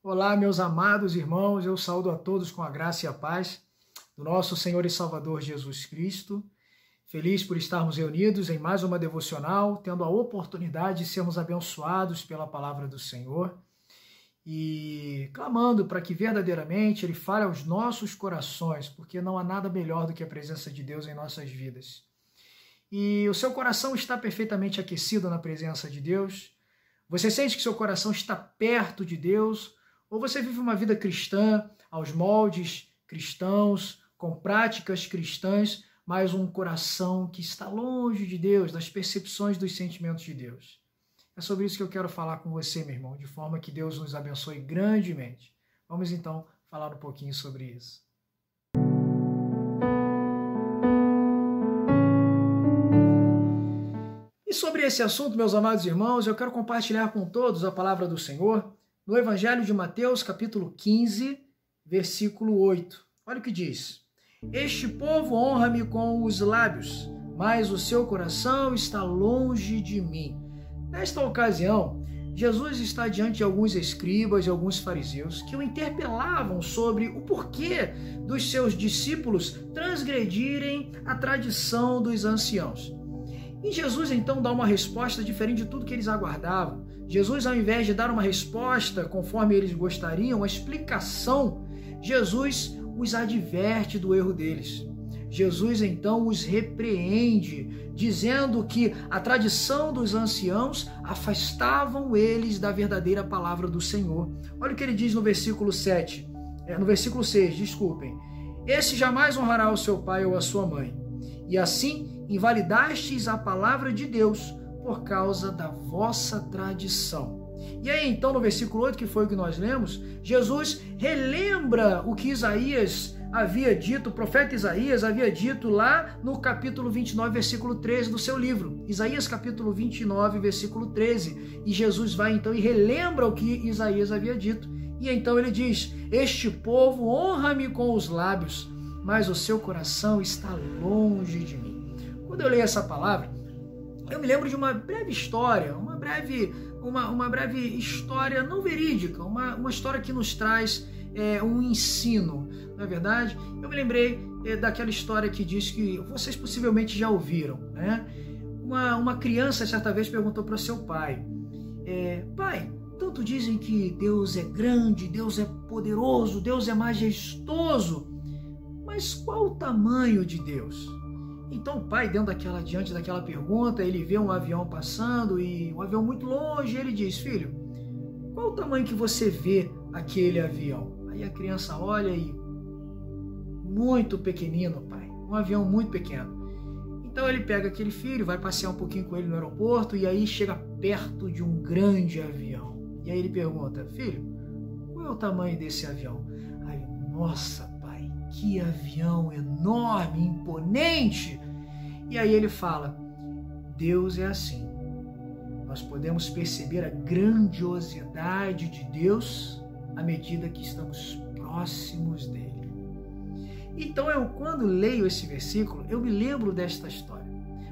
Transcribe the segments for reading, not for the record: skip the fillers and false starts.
Olá, meus amados irmãos, eu saúdo a todos com a graça e a paz do nosso Senhor e Salvador Jesus Cristo. Feliz por estarmos reunidos em mais uma devocional, tendo a oportunidade de sermos abençoados pela palavra do Senhor e clamando para que verdadeiramente Ele fale aos nossos corações, porque não há nada melhor do que a presença de Deus em nossas vidas. E o seu coração está perfeitamente aquecido na presença de Deus? Você sente que seu coração está perto de Deus? Ou você vive uma vida cristã, aos moldes cristãos, com práticas cristãs, mas um coração que está longe de Deus, das percepções dos sentimentos de Deus? É sobre isso que eu quero falar com você, meu irmão, de forma que Deus nos abençoe grandemente. Vamos então falar um pouquinho sobre isso. E sobre esse assunto, meus amados irmãos, eu quero compartilhar com todos a palavra do Senhor no Evangelho de Mateus, capítulo 15, versículo 8. Olha o que diz: Este povo honra-me com os lábios, mas o seu coração está longe de mim. Nesta ocasião, Jesus está diante de alguns escribas e alguns fariseus que o interpelavam sobre o porquê dos seus discípulos transgredirem a tradição dos anciãos. E Jesus então dá uma resposta diferente de tudo que eles aguardavam. Jesus, ao invés de dar uma resposta conforme eles gostariam, uma explicação, Jesus os adverte do erro deles. Jesus então os repreende, dizendo que a tradição dos anciãos afastavam eles da verdadeira palavra do Senhor. Olha o que ele diz no versículo 6, desculpem. Esse jamais honrará o seu pai ou a sua mãe. E assim invalidastes a palavra de Deus por causa da vossa tradição. E aí então no versículo 8, que foi o que nós lemos, Jesus relembra o que Isaías havia dito, o profeta Isaías havia dito lá no capítulo 29, versículo 13 do seu livro. Isaías capítulo 29, versículo 13. E Jesus vai então e relembra o que Isaías havia dito. E então ele diz: Este povo honra-me com os lábios, mas o seu coração está longe de mim. Quando eu leio essa palavra, eu me lembro de uma breve história, uma breve história não verídica, uma história que nos traz um ensino, não é verdade? Eu me lembrei daquela história que diz que vocês possivelmente já ouviram, né? Uma criança certa vez perguntou para o seu pai: pai, tanto dizem que Deus é grande, Deus é poderoso, Deus é majestoso, mas qual o tamanho de Deus? Então o pai, diante daquela pergunta, ele vê um avião passando e um avião muito longe, e ele diz: filho, qual o tamanho que você vê aquele avião? Aí a criança olha e: muito pequenino, pai, um avião muito pequeno. Então ele pega aquele filho, vai passear um pouquinho com ele no aeroporto e aí chega perto de um grande avião. E aí ele pergunta: filho, qual é o tamanho desse avião? Aí, nossa, que avião enorme, imponente! E aí ele fala: Deus é assim. Nós podemos perceber a grandiosidade de Deus à medida que estamos próximos dele. Então quando leio esse versículo, eu me lembro desta história.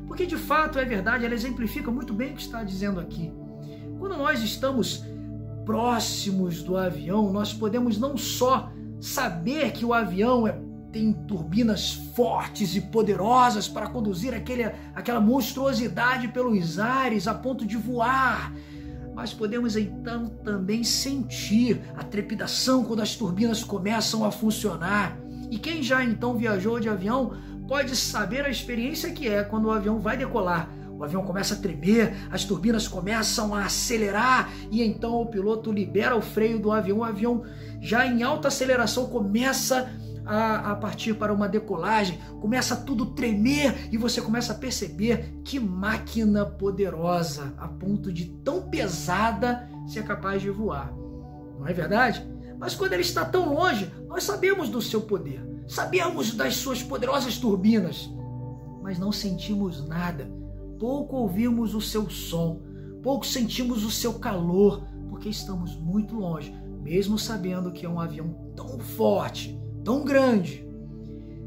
Porque de fato é verdade, ela exemplifica muito bem o que está dizendo aqui. Quando nós estamos próximos do avião, nós podemos não só saber que o avião tem turbinas fortes e poderosas para conduzir aquela monstruosidade pelos ares a ponto de voar, mas podemos então também sentir a trepidação quando as turbinas começam a funcionar. E quem já então viajou de avião pode saber a experiência que é quando o avião vai decolar. O avião começa a tremer, as turbinas começam a acelerar e então o piloto libera o freio do avião. O avião já em alta aceleração começa a partir para uma decolagem, começa tudo tremer e você começa a perceber que máquina poderosa, a ponto de tão pesada ser capaz de voar. Não é verdade? Mas quando ele está tão longe, nós sabemos do seu poder, sabemos das suas poderosas turbinas, mas não sentimos nada. Pouco ouvimos o seu som, pouco sentimos o seu calor, porque estamos muito longe, mesmo sabendo que é um avião tão forte, tão grande.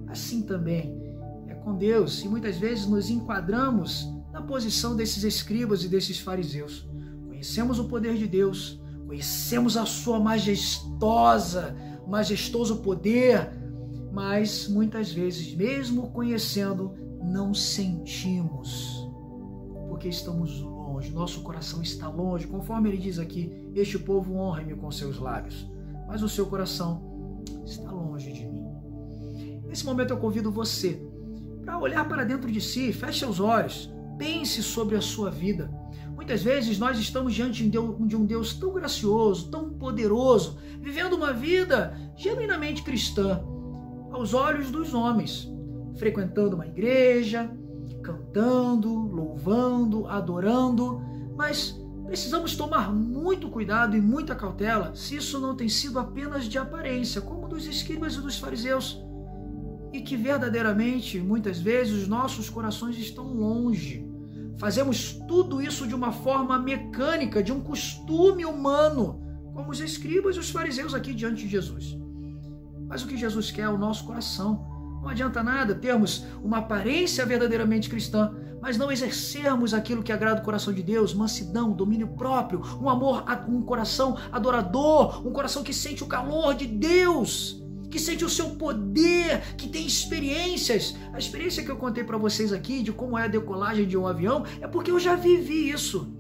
Assim também é com Deus, e muitas vezes nos enquadramos na posição desses escribas e desses fariseus. Conhecemos o poder de Deus, conhecemos a sua majestoso poder, mas muitas vezes, mesmo conhecendo, não sentimos, porque estamos longe, nosso coração está longe, conforme ele diz aqui, este povo honra-me com seus lábios, mas o seu coração está longe de mim. Nesse momento eu convido você para olhar para dentro de si, feche seus olhos, pense sobre a sua vida. Muitas vezes nós estamos diante de um Deus tão gracioso, tão poderoso, vivendo uma vida genuinamente cristã, aos olhos dos homens, frequentando uma igreja, cantando, louvando, adorando, mas precisamos tomar muito cuidado e muita cautela se isso não tem sido apenas de aparência, como dos escribas e dos fariseus, e que verdadeiramente, muitas vezes, os nossos corações estão longe. Fazemos tudo isso de uma forma mecânica, de um costume humano, como os escribas e os fariseus aqui diante de Jesus. Mas o que Jesus quer é o nosso coração. Não adianta nada termos uma aparência verdadeiramente cristã, mas não exercermos aquilo que agrada o coração de Deus, mansidão, domínio próprio, um amor, um coração adorador, um coração que sente o calor de Deus, que sente o seu poder, que tem experiências. A experiência que eu contei para vocês aqui de como é a decolagem de um avião é porque eu já vivi isso.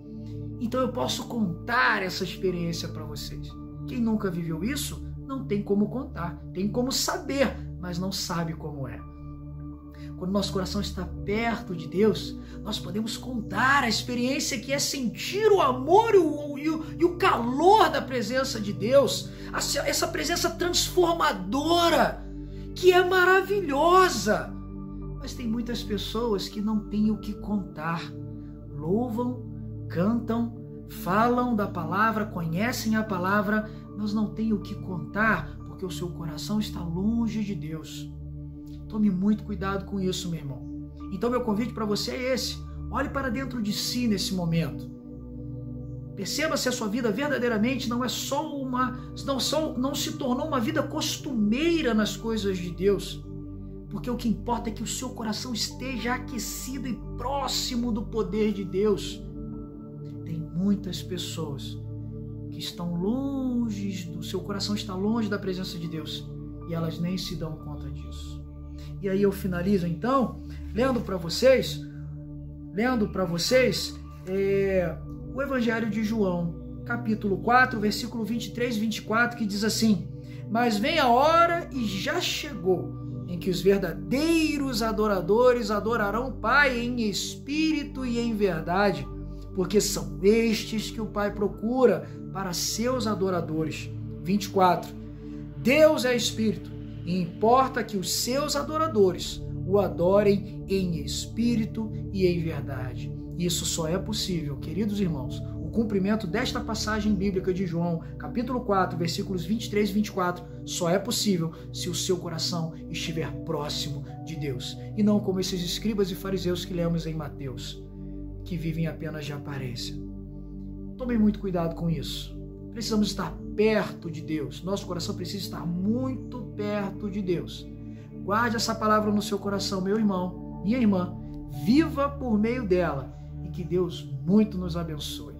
Então eu posso contar essa experiência para vocês. Quem nunca viveu isso, não tem como contar. Tem como saber, mas não sabe como é. Quando nosso coração está perto de Deus, nós podemos contar a experiência que é sentir o amor e o calor da presença de Deus, essa presença transformadora, que é maravilhosa. Mas tem muitas pessoas que não têm o que contar. Louvam, cantam, falam da palavra, conhecem a palavra, mas não têm o que contar, porque o seu coração está longe de Deus. Tome muito cuidado com isso, meu irmão. Então, meu convite para você é esse. Olhe para dentro de si nesse momento. Perceba se a sua vida verdadeiramente não se tornou uma vida costumeira nas coisas de Deus. Porque o que importa é que o seu coração esteja aquecido e próximo do poder de Deus. Tem muitas pessoas que estão longe, o seu coração está longe da presença de Deus e elas nem se dão conta disso. E aí eu finalizo então lendo para vocês o Evangelho de João, capítulo 4, versículo 23 e 24, que diz assim: mas vem a hora e já chegou em que os verdadeiros adoradores adorarão o Pai em espírito e em verdade, porque são estes que o Pai procura para seus adoradores. 24. Deus é espírito, e importa que os seus adoradores o adorem em espírito e em verdade. Isso só é possível, queridos irmãos, o cumprimento desta passagem bíblica de João, capítulo 4, versículos 23 e 24, só é possível se o seu coração estiver próximo de Deus, e não como esses escribas e fariseus que lemos em Mateus, que vivem apenas de aparência. Tomem muito cuidado com isso. Precisamos estar perto de Deus. Nosso coração precisa estar muito perto de Deus. Guarde essa palavra no seu coração, meu irmão, minha irmã. Viva por meio dela e que Deus muito nos abençoe.